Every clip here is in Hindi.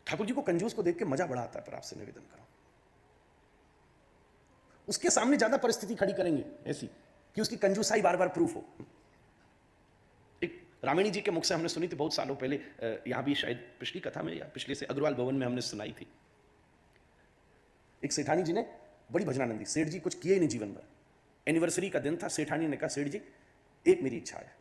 ठाकुर जी को कंजूस को देख के मजा बड़ा आता है, पर आपसे निवेदन करो उसके सामने ज्यादा परिस्थिति खड़ी करेंगे ऐसी कि उसकी कंजूसाई बार बार प्रूफ हो। एक रामिणी जी के मुख से हमने सुनी थी बहुत सालों पहले, यहां भी शायद पिछली कथा में या पिछले से अग्रवाल भवन में हमने सुनाई थी। एक सेठानी जी ने, बड़ी भजनानंदी सेठ जी, कुछ किए ही नहीं जीवन भर। एनिवर्सरी का दिन था, सेठानी ने कहा सेठ जी एक मेरी इच्छा है,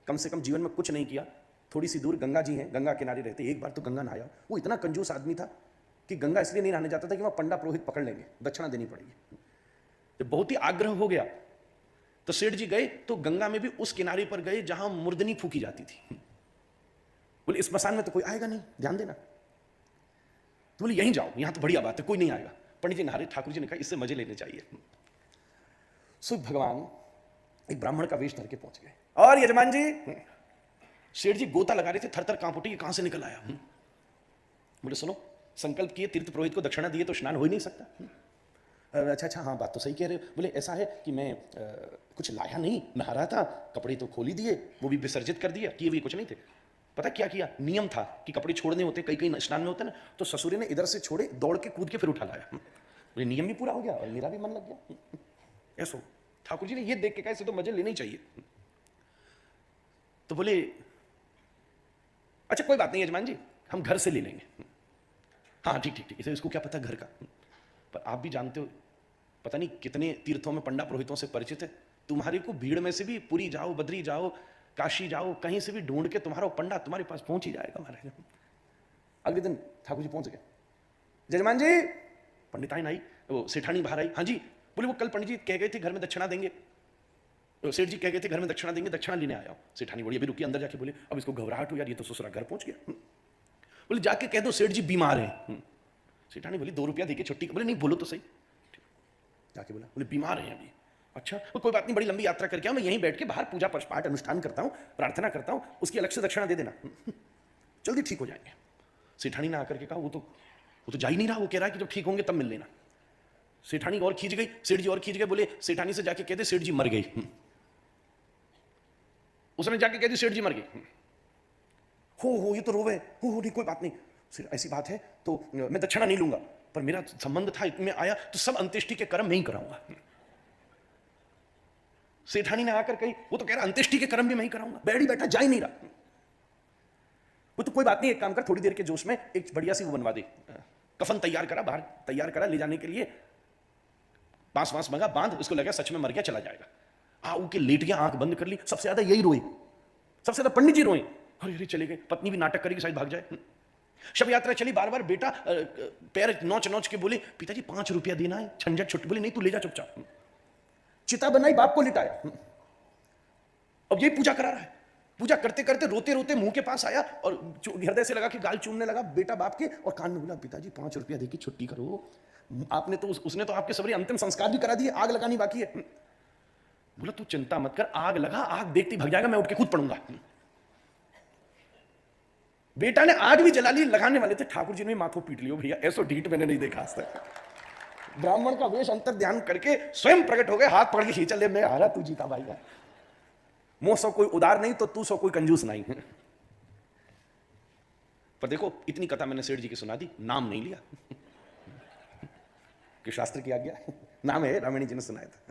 कम से कम जीवन में कुछ नहीं किया, थोड़ी सी दूर गंगा जी हैं, गंगा किनारे रहते, एक बार तो गंगा नहाया। वो इतना कंजूस आदमी था कि गंगा इसलिए नहीं नहाने जाता था कि वहां पंडा पुरोहित पकड़ लेंगे, दक्षिणा देनी पड़ेगी। जब बहुत ही आग्रह हो गया तो सेठ जी गए, तो गंगा में भी उस किनारे पर गए जहां मुर्दनी फूकी जाती थी। बोले इस मसान में तो कोई आएगा नहीं, ध्यान देना। तो बोले यहीं जाओ, यहां तो बढ़िया बात है, कोई नहीं आएगा। पंडित जी नहा रहे, ठाकुर जी ने कहा इससे मजे लेने चाहिए। सो भगवान एक ब्राह्मण का वेश धर के पहुंच गए, और यजमान जी, सेठ जी गोता लगा रहे थे, थर थर कांप उठी, कहां से निकल आया। बोले सुनो, संकल्प किए, तीर्थ पुरोहित को दक्षिणा दिए तो स्नान हो ही नहीं सकता। अच्छा अच्छा, हाँ बात तो सही कह रहे हो। बोले ऐसा है कि मैं कुछ लाया नहीं, नहा रहा था, कपड़े तो खोल ही दिए, वो भी विसर्जित कर दिया, किए हुए कुछ नहीं थे। पता क्या किया, नियम था कि कपड़े छोड़ने होते, कई कई स्नान में होते ना, तो ससुरे ने इधर से छोड़े, दौड़ के कूद के फिर उठा लाया। बोले नियम भी पूरा हो गया और मेरा भी मन लग गया। ऐसा ठाकुर जी ने ये देख के कहा इसे तो मजे लेने ही चाहिए। तो बोले अच्छा कोई बात नहीं यजमान जी, हम घर से ले लेंगे। हाँ ठीक ठीक ठीक, इसे इसको क्या पता घर का। पर आप भी जानते हो, पता नहीं कितने तीर्थों में पंडा पुरोहितों से परिचित है, तुम्हारे को भीड़ में से भी पुरी जाओ, बद्री जाओ, काशी जाओ, कहीं से भी ढूंढ के तुम्हारा पंडा तुम्हारे पास पहुंच ही जाएगा महाराज। अगले दिन ठाकुर जी पहुंच गए, जजमान जी, पंडिताइन आई, वो सेठानी बाहर आई, हाँ जी। बोले वो कल पंडित जी कह गए थे घर में दक्षिणा देंगे, सेठ जी कह गए थे घर में दक्षिणा देंगे, दक्षिणा लेने आया हूं। सेठानी बोली अभी रुकी, अंदर जाके बोले अब इसको घबराहट हो यार, ये तो ससुरा घर पहुंच गया। बोले जाके कह दो सेठ जी बीमार हैं। सेठानी बोली 2 रुपया देके छुट्टी। बोले नहीं बोलो तो सही। जाके बोला, बोले बीमार हैं अभी। अच्छा तो कोई बात नहीं, बड़ी लंबी यात्रा करके आऊं, मैं यहीं बैठ के बाहर पूजा पाठ अनुष्ठान करता हूं, प्रार्थना करता हूं, उसकी अलग से दक्षिणा दे देना, जल्दी ठीक हो जाएंगे। सेठानी ने आकर के कहा वो तो जा ही नहीं रहा, वो कह रहा है कि जब ठीक होंगे तब मिल लेना। सेठानी और खींच गई, सेठ जी और खींच गए, बोले सेठानी से जाके कहते सेठ जी मर गई। उसने जाके कह दी सेठ जी मर गई। हो ये तो रोवे, हो नहीं कोई बात नहीं, ऐसी बात है तो मैं दक्षिणा नहीं लूंगा, पर मेरा संबंध था इतने आया तो सब अंत्येष्टि के कर्म मैं ही कराऊंगा। सेठानी ने आकर कही, वो तो कह रहा अंत्येष्टि के कर्म भी मैं ही कराऊंगा, बैठ ही बैठा, जा ही नहीं रहा। वो तो कोई बात नहीं, एक काम कर, थोड़ी देर के जोश में एक बढ़िया सी वो बनवा दे, कफन तैयार करा, बाहर तैयार करा ले जाने के लिए, बांस वांस मंगा, बांध, उसको लगा सच में मर गया, चला जाएगा। के लेट गया, आंख बंद कर ली, सबसे ज्यादा यही रोई, सबसे ज्यादा पंडित जी रोई, अरे अरे चले गए, पत्नी भी नाटक करेगी शायद भाग जाए। शव यात्रा चली, बार बार बेटा पैर नोच नोच के बोले पिताजी 5 रुपया देना है, झंझट छुट्टी। बोले नहीं तू ले जा चुपचाप। चिता बनाई, बाप को लिटाया, अब यही पूजा करा रहा है। पूजा करते करते रोते रोते मुंह के पास आया और हृदय से लगा कि गाल चूमने लगा बेटा बाप के, और कान में बोला पिताजी 5 रुपया देके छुट्टी करो, आपने तो उसने तो आपके सबरी अंतिम संस्कार भी करा दिए, आग लगानी बाकी है। बोला तू चिंता मत कर, आग लगा, आग देखती भाग जाएगा, मैं उठ के कूद पड़ूंगा। बेटा ने आग भी जला ली, लगाने वाले थे, ठाकुर जी ने माथों पीट लियो, भैया ऐसो ढीठ मैंने नहीं देखा आज तक। ब्राह्मण का वेश अंतर ध्यान करके स्वयं प्रकट हो गए, हाथ पकड़ के खींचा, ले मैं आ रहा, तू जीता भाई। मोह सो कोई उदार नहीं तो तू सो कोई कंजूस नहीं। पर देखो इतनी कथा मैंने सेठ जी की सुना दी, नाम नहीं लिया कि शास्त्र की आज्ञा, नाम है रामिणी जी ने सुनाया था।